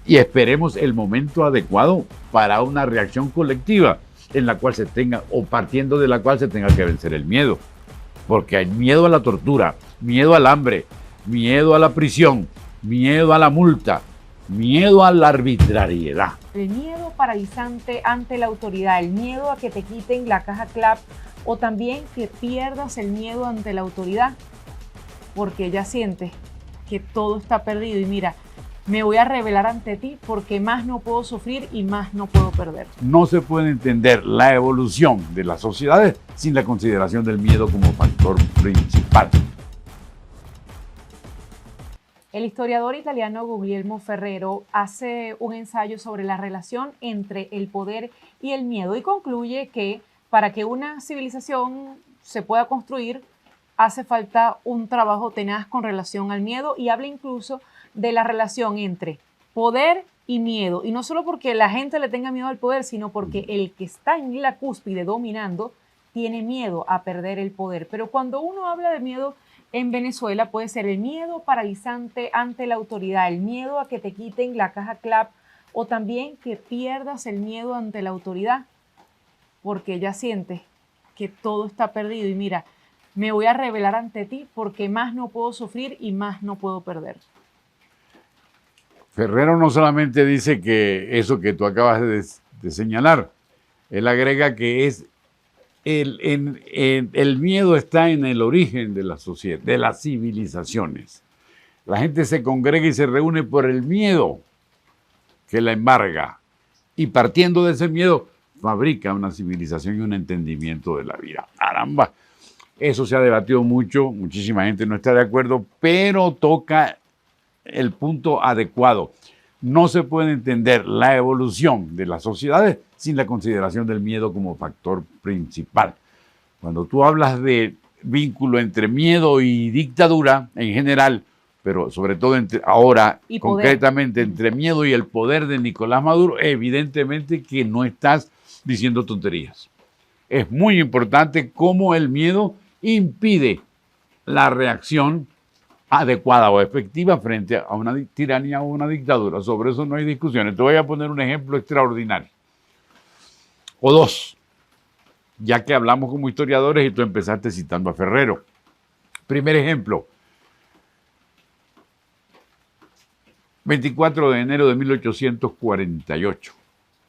y esperemos el momento adecuado para una reacción colectiva en la cual se tenga, o partiendo de la cual se tenga que vencer el miedo. Porque hay miedo a la tortura, miedo al hambre, miedo a la prisión, miedo a la multa, miedo a la arbitrariedad. El miedo paralizante ante la autoridad, el miedo a que te quiten la caja CLAP o también que pierdas el miedo ante la autoridad porque ya sientes que todo está perdido y mira, me voy a revelar ante ti porque más no puedo sufrir y más no puedo perder. No se puede entender la evolución de las sociedades sin la consideración del miedo como factor principal. El historiador italiano Guglielmo Ferrero hace un ensayo sobre la relación entre el poder y el miedo y concluye que para que una civilización se pueda construir hace falta un trabajo tenaz con relación al miedo y habla incluso de la relación entre poder y miedo. Y no solo porque la gente le tenga miedo al poder, sino porque el que está en la cúspide dominando tiene miedo a perder el poder. Pero cuando uno habla de miedo en Venezuela puede ser el miedo paralizante ante la autoridad, el miedo a que te quiten la caja CLAP o también que pierdas el miedo ante la autoridad porque ya sientes que todo está perdido y mira, me voy a revelar ante ti porque más no puedo sufrir y más no puedo perder. Ferrero no solamente dice que eso que tú acabas de señalar, él agrega que es el miedo está en el origen de la sociedad, de las civilizaciones. La gente se congrega y se reúne por el miedo que la embarga y partiendo de ese miedo fabrica una civilización y un entendimiento de la vida. Caramba, eso se ha debatido mucho, muchísima gente no está de acuerdo, pero toca el punto adecuado. No se puede entender la evolución de las sociedades sin la consideración del miedo como factor principal. Cuando tú hablas de vínculo entre miedo y dictadura en general, pero sobre todo ahora concretamente entre miedo y el poder de Nicolás Maduro, evidentemente que no estás diciendo tonterías. Es muy importante cómo el miedo impide la reacción adecuada o efectiva frente a una tiranía o una dictadura. Sobre eso no hay discusiones. Te voy a poner un ejemplo extraordinario. O dos, ya que hablamos como historiadores y tú empezaste citando a Ferrero. Primer ejemplo, 24 de enero de 1848,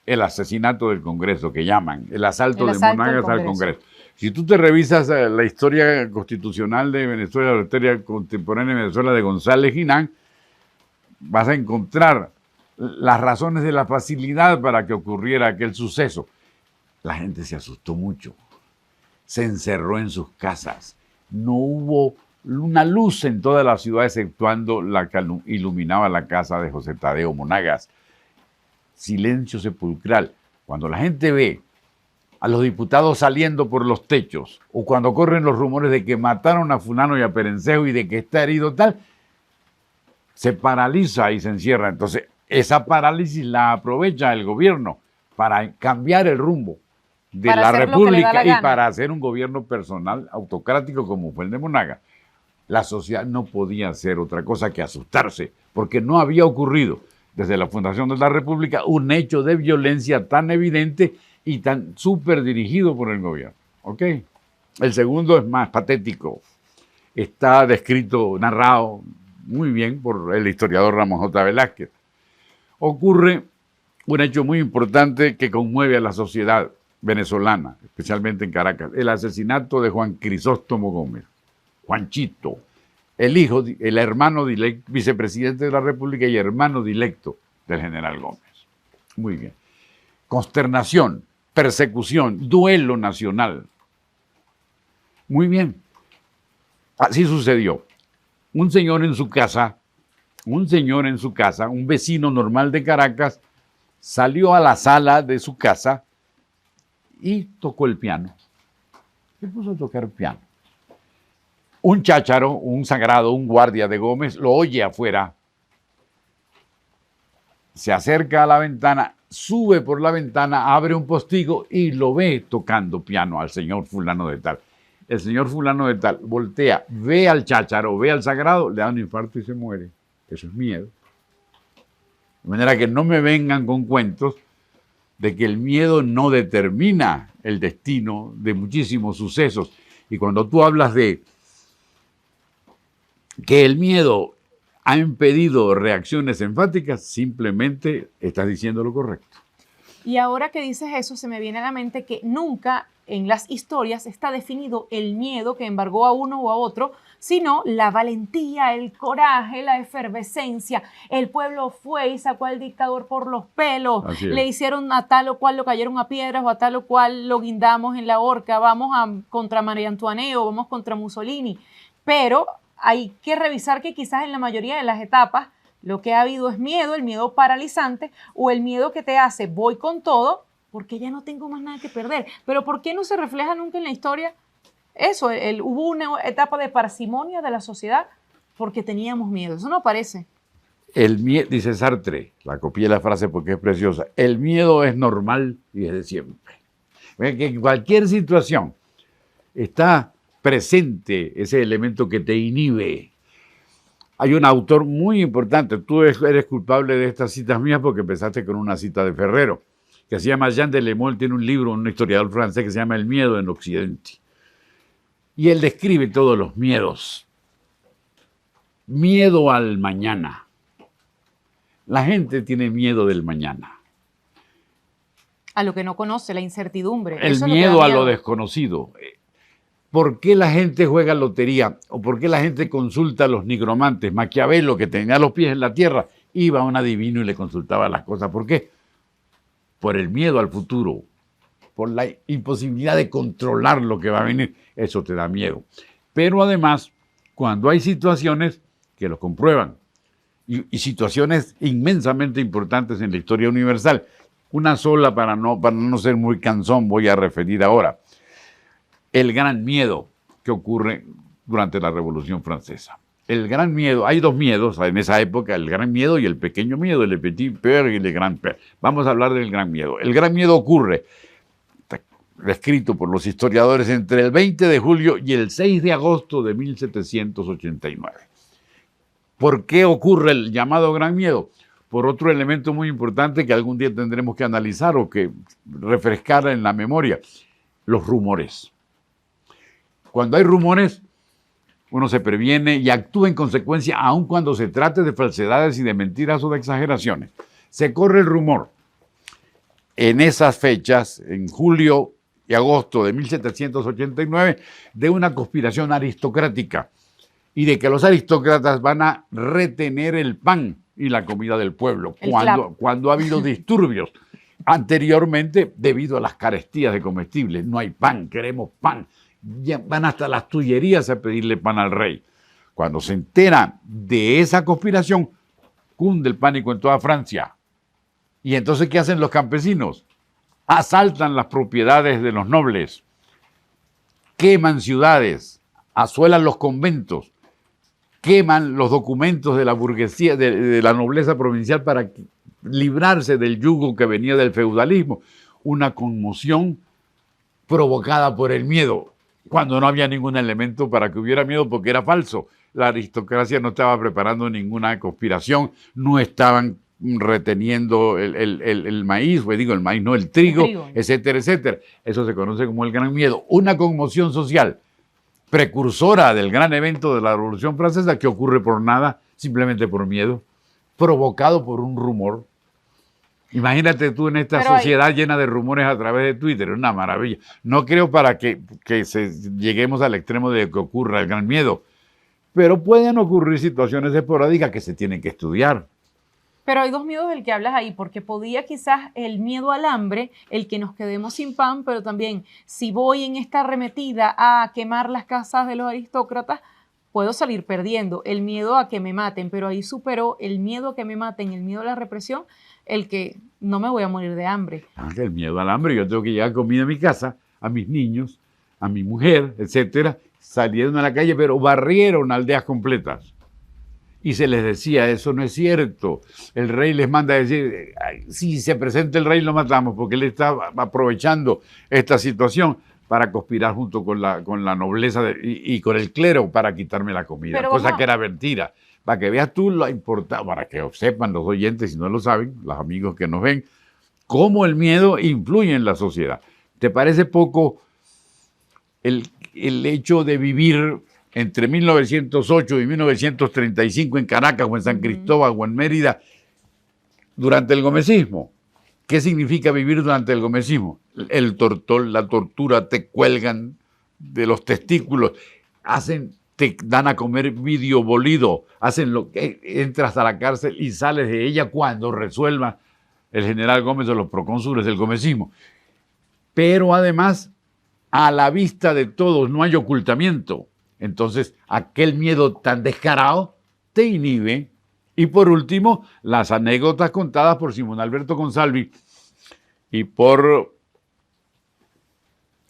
el asesinato del Congreso, que llaman, el asalto de Monagas al Congreso. Si tú te revisas la historia constitucional de Venezuela, la historia contemporánea de Venezuela de González Ginán, vas a encontrar las razones de la facilidad para que ocurriera aquel suceso. La gente se asustó mucho, se encerró en sus casas, no hubo una luz en toda la ciudad exceptuando la que iluminaba la casa de José Tadeo Monagas. Silencio sepulcral. Cuando la gente ve a los diputados saliendo por los techos, o cuando corren los rumores de que mataron a fulano y a Perencejo y de que está herido tal, se paraliza y se encierra. Entonces, esa parálisis la aprovecha el gobierno para cambiar el rumbo de la República y para hacer un gobierno personal autocrático como fue el de Monagas. La sociedad no podía hacer otra cosa que asustarse, porque no había ocurrido desde la fundación de la República un hecho de violencia tan evidente y tan súper dirigido por el gobierno. ¿Ok? El segundo es más patético. Está descrito, narrado muy bien por el historiador Ramón J. Velázquez. Ocurre un hecho muy importante que conmueve a la sociedad venezolana, especialmente en Caracas, el asesinato de Juan Crisóstomo Gómez, Juanchito, el hijo, el hermano vicepresidente de la República y hermano directo del general Gómez. Muy bien. Consternación, persecución, duelo nacional. Muy bien. Así sucedió. Un señor en su casa, un vecino normal de Caracas, salió a la sala de su casa y tocó el piano. Se puso a tocar piano. Un chácharo, un sagrado, un guardia de Gómez, lo oye afuera. Se acerca a la ventana, sube por la ventana, abre un postigo y lo ve tocando piano al señor fulano de tal. El señor fulano de tal voltea, ve al chácharo, ve al sagrado, le da un infarto y se muere. Eso es miedo. De manera que no me vengan con cuentos de que el miedo no determina el destino de muchísimos sucesos. Y cuando tú hablas de que el miedo ha impedido reacciones enfáticas, simplemente estás diciendo lo correcto. Y ahora que dices eso, se me viene a la mente que nunca en las historias está definido el miedo que embargó a uno o a otro, sino la valentía, el coraje, la efervescencia. El pueblo fue y sacó al dictador por los pelos. Le hicieron a tal o cual, lo cayeron a piedras, o a tal o cual lo guindamos en la horca. Vamos contra María Antoinette o vamos contra Mussolini. Pero hay que revisar que quizás en la mayoría de las etapas lo que ha habido es miedo, el miedo paralizante o el miedo que te hace voy con todo porque ya no tengo más nada que perder. Pero ¿por qué no se refleja nunca en la historia eso? Hubo una etapa de parsimonia de la sociedad porque teníamos miedo. Eso no aparece. El miedo, dice Sartre, la copié la frase porque es preciosa, el miedo es normal y es de siempre. Que en cualquier situación está presente ese elemento que te inhibe. Hay un autor muy importante, tú eres culpable de estas citas mías porque empezaste con una cita de Ferrero, que se llama Jean Delémol, tiene un libro, un historiador francés que se llama El miedo en Occidente. Y él describe todos los miedos. Miedo al mañana. La gente tiene miedo del mañana. A lo que no conoce, la incertidumbre. El miedo a lo desconocido. ¿Por qué la gente juega lotería? ¿O por qué la gente consulta a los nigromantes? Maquiavelo, que tenía los pies en la tierra, iba a un adivino y le consultaba las cosas. ¿Por qué? Por el miedo al futuro, por la imposibilidad de controlar lo que va a venir. Eso te da miedo. Pero además, cuando hay situaciones que lo comprueban, y situaciones inmensamente importantes en la historia universal, una sola para no ser muy cansón voy a referir ahora. El gran miedo que ocurre durante la Revolución Francesa. El gran miedo, hay dos miedos en esa época, el gran miedo y el pequeño miedo, el petit peur y el grand peur. Vamos a hablar del gran miedo. El gran miedo ocurre, descrito por los historiadores, entre el 20 de julio y el 6 de agosto de 1789. ¿Por qué ocurre el llamado gran miedo? Por otro elemento muy importante que algún día tendremos que analizar o que refrescar en la memoria, los rumores. Cuando hay rumores, uno se previene y actúa en consecuencia, aun cuando se trate de falsedades y de mentiras o de exageraciones. Se corre el rumor. En esas fechas, en julio y agosto de 1789, de una conspiración aristocrática y de que los aristócratas van a retener el pan y la comida del pueblo cuando ha habido disturbios. Anteriormente, debido a las carestías de comestibles, no hay pan, queremos pan. Ya van hasta las tullerías a pedirle pan al rey. Cuando se enteran de esa conspiración, cunde el pánico en toda Francia. Y entonces, ¿qué hacen los campesinos? Asaltan las propiedades de los nobles, queman ciudades, asuelan los conventos, queman los documentos de la burguesía, de la nobleza provincial para librarse del yugo que venía del feudalismo. Una conmoción provocada por el miedo, cuando no había ningún elemento para que hubiera miedo porque era falso. La aristocracia no estaba preparando ninguna conspiración, no estaban reteniendo el maíz, pues digo, el maíz no, el trigo, etcétera, etcétera. Eso se conoce como el gran miedo. Una conmoción social precursora del gran evento de la Revolución Francesa que ocurre por nada, simplemente por miedo, provocado por un rumor. Imagínate tú en esta sociedad llena de rumores a través de Twitter, una maravilla. No creo para que lleguemos al extremo de que ocurra el gran miedo, pero pueden ocurrir situaciones esporádicas que se tienen que estudiar. Pero hay dos miedos del que hablas ahí, porque podía quizás el miedo al hambre, el que nos quedemos sin pan, pero también si voy en esta arremetida a quemar las casas de los aristócratas, puedo salir perdiendo. El miedo a que me maten, pero ahí superó el miedo a que me maten, el miedo a la represión, el que no me voy a morir de hambre. El miedo al hambre, yo tengo que llevar comida a mi casa, a mis niños, a mi mujer, etcétera, salieron a la calle, pero barrieron aldeas completas. Y se les decía, eso no es cierto. El rey les manda a decir, si se presenta el rey lo matamos, porque él está aprovechando esta situación para conspirar junto con la nobleza y con el clero para quitarme la comida, cosa que era mentira. para que veas tú la importancia, para que sepan los oyentes, si no lo saben, los amigos que nos ven, cómo el miedo influye en la sociedad. ¿Te parece poco el hecho de vivir entre 1908 y 1935 en Caracas o en San Cristóbal o en Mérida durante el gomecismo? ¿Qué significa vivir durante el gomecismo? El tortol, la tortura, te cuelgan de los testículos, te dan a comer vidrio bolido, hacen lo que entras a la cárcel y sales de ella cuando resuelva el general Gómez o los procónsules del gomecismo. Pero además, a la vista de todos no hay ocultamiento. Entonces, aquel miedo tan descarado te inhibe. Y por último, las anécdotas contadas por Simón Alberto Consalvi y por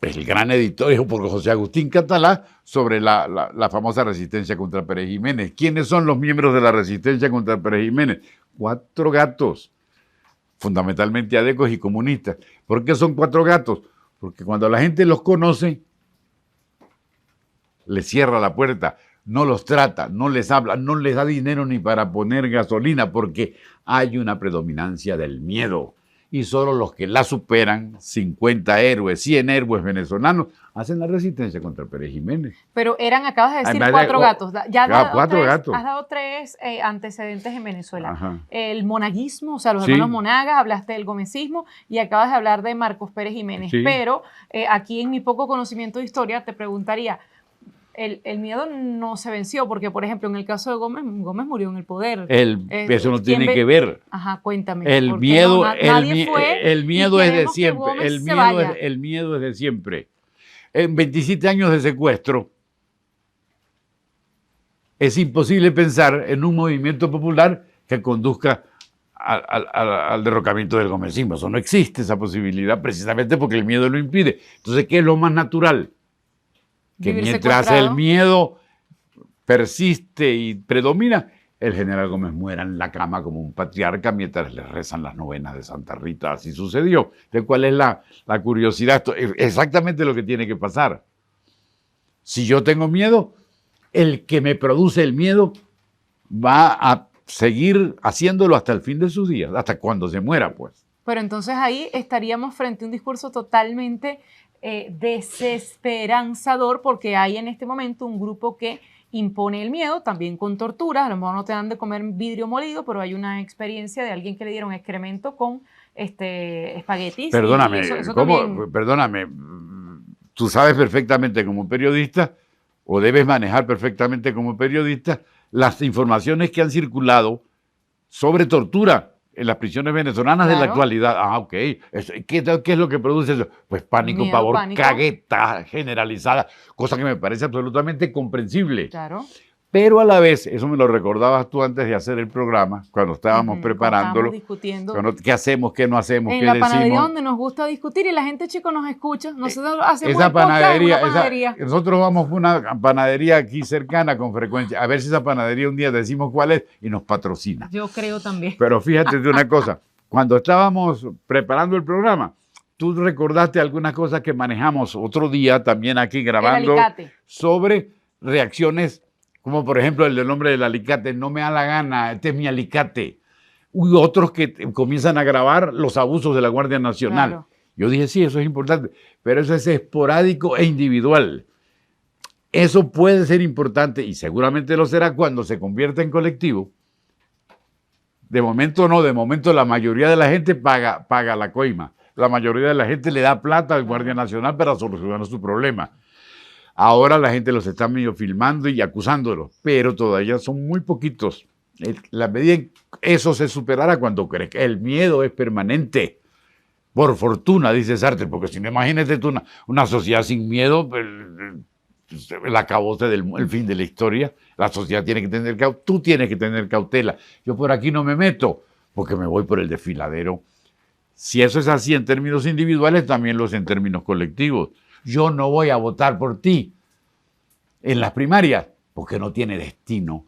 el gran editor, por José Agustín Catalá, sobre la famosa resistencia contra Pérez Jiménez. ¿Quiénes son los miembros de la resistencia contra Pérez Jiménez? 4 gatos, fundamentalmente adecos y comunistas. ¿Por qué son 4 gatos? Porque cuando la gente los conoce, les cierra la puerta, no los trata, no les habla, no les da dinero ni para poner gasolina, porque hay una predominancia del miedo. Y solo los que la superan, 50 héroes, 100 héroes venezolanos, hacen la resistencia contra Pérez Jiménez. Pero acabas de decir 4 gatos. Has dado 3 antecedentes en Venezuela. Ajá. El monaguismo, o sea, los hermanos Monagas, hablaste del gomecismo y acabas de hablar de Marcos Pérez Jiménez. Sí. Pero aquí en mi poco conocimiento de historia te preguntaría, el miedo no se venció, porque, por ejemplo, en el caso de Gómez murió en el poder. Eso no tiene que ver. Ajá, cuéntame. El miedo es de siempre. El miedo es de siempre. En 27 años de secuestro, es imposible pensar en un movimiento popular que conduzca al derrocamiento del gomecismo. Eso no existe, esa posibilidad, precisamente porque el miedo lo impide. Entonces, ¿qué es lo más natural? Que mientras el miedo persiste y predomina, el general Gómez muera en la cama como un patriarca mientras le rezan las novenas de Santa Rita. Así sucedió. ¿De cuál es la curiosidad? Esto es exactamente lo que tiene que pasar. Si yo tengo miedo, el que me produce el miedo va a seguir haciéndolo hasta el fin de sus días, hasta cuando se muera, pues. Pero entonces ahí estaríamos frente a un discurso totalmente desesperanzador, porque hay en este momento un grupo que impone el miedo, también con torturas. A lo mejor no te dan de comer vidrio molido, pero hay una experiencia de alguien que le dieron excremento con espaguetis. Perdóname, perdóname, tú sabes perfectamente como periodista, o debes manejar perfectamente como periodista, las informaciones que han circulado sobre tortura en las prisiones venezolanas de la actualidad. Ah, ok. ¿Qué es lo que produce eso? Pues pánico, miedo, pavor, cagueta generalizada, cosa que me parece absolutamente comprensible. Claro. Pero a la vez, eso me lo recordabas tú antes de hacer el programa, cuando estábamos preparándolo. Estábamos discutiendo. ¿Qué hacemos? ¿Qué no hacemos? En ¿Qué la decimos? panadería donde nos gusta discutir y la gente, chicos, nos escucha. Nosotros hacemos esa panadería. panadería. Nosotros vamos a una panadería aquí cercana con frecuencia. A ver si esa panadería un día decimos cuál es y nos patrocina. Yo creo también. Pero fíjate de una cosa. Cuando estábamos preparando el programa, tú recordaste algunas cosas que manejamos otro día también aquí grabando sobre reacciones, como por ejemplo el del hombre del alicate. No me da la gana, este es mi alicate. Y otros que comienzan a grabar los abusos de la Guardia Nacional. Claro. Yo dije, sí, eso es importante, pero eso es esporádico e individual. Eso puede ser importante y seguramente lo será cuando se convierta en colectivo. De momento no, de momento la mayoría de la gente paga la coima. La mayoría de la gente le da plata al Guardia Nacional para solucionar su problema. Ahora la gente los está medio filmando y acusándolos, pero todavía son muy poquitos. La medida en eso se superará cuando crees que el miedo es permanente. Por fortuna, dice Sartre, porque si no, imagínate tú una sociedad sin miedo, el acabose el fin de la historia. La sociedad tiene que tener cautela, tú tienes que tener cautela. Yo por aquí no me meto, porque me voy por el desfiladero. Si eso es así en términos individuales, también lo es en términos colectivos. Yo no voy a votar por ti en las primarias, porque no tiene destino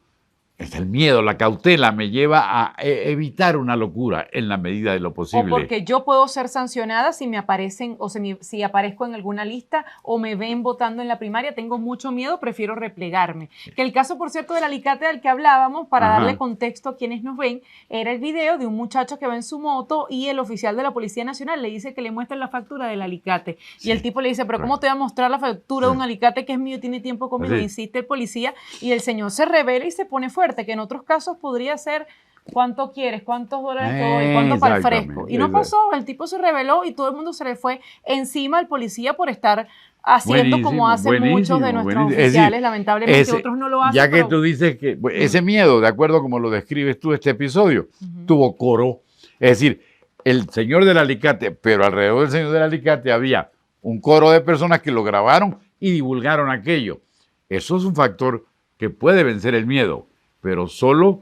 es el miedo, la cautela me lleva a evitar una locura en la medida de lo posible. O porque yo puedo ser sancionada si me aparecen o si aparezco en alguna lista o me ven votando en la primaria, tengo mucho miedo, prefiero replegarme. Que el caso, por cierto, del alicate del que hablábamos, para darle contexto a quienes nos ven, era el video de un muchacho que va en su moto y el oficial de la Policía Nacional le dice que le muestren la factura del alicate. Sí. Y el tipo le dice, pero ¿cómo te voy a mostrar la factura de un alicate que es mío y tiene tiempo conmigo? Insiste el policía y el señor se revela y se pone fuerte, que en otros casos podría ser ¿cuánto quieres? ¿Cuántos dólares te doy? ¿Cuánto para el fresco? Y no pasó, el tipo se rebeló y todo el mundo se le fue encima al policía por estar haciendo como hacen muchos de nuestros oficiales, decir, lamentablemente otros no lo hacen. Ya que tú dices que ese miedo, de acuerdo como lo describes tú este episodio, tuvo coro. Es decir, el señor del alicate, pero alrededor del señor del alicate había un coro de personas que lo grabaron y divulgaron aquello. Eso es un factor que puede vencer el miedo, pero solo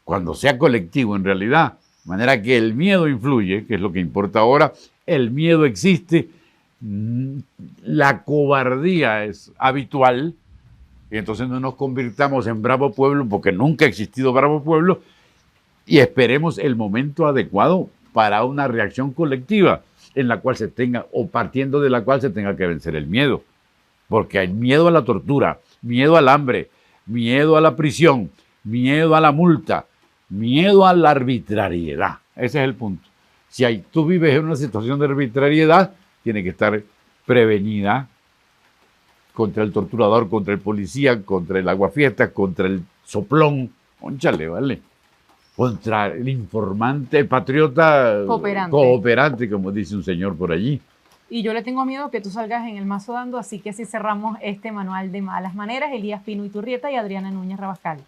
cuando sea colectivo en realidad. De manera que el miedo influye, que es lo que importa ahora, el miedo existe, la cobardía es habitual, y entonces no nos convirtamos en bravo pueblo, porque nunca ha existido bravo pueblo, y esperemos el momento adecuado para una reacción colectiva en la cual se tenga, o partiendo de la cual se tenga que vencer el miedo. Porque hay miedo a la tortura, miedo al hambre, miedo a la prisión, miedo a la multa, miedo a la arbitrariedad. Ese es el punto. Si tú vives en una situación de arbitrariedad, tiene que estar prevenida contra el torturador, contra el policía, contra el aguafiestas, contra el soplón, cónchale, ¿vale? Contra el informante, el patriota cooperante, como dice un señor por allí. Y yo le tengo miedo que tú salgas en el mazo dando, así que así cerramos este manual de malas maneras. Elías Pino Iturrieta y Adriana Núñez Rabascal.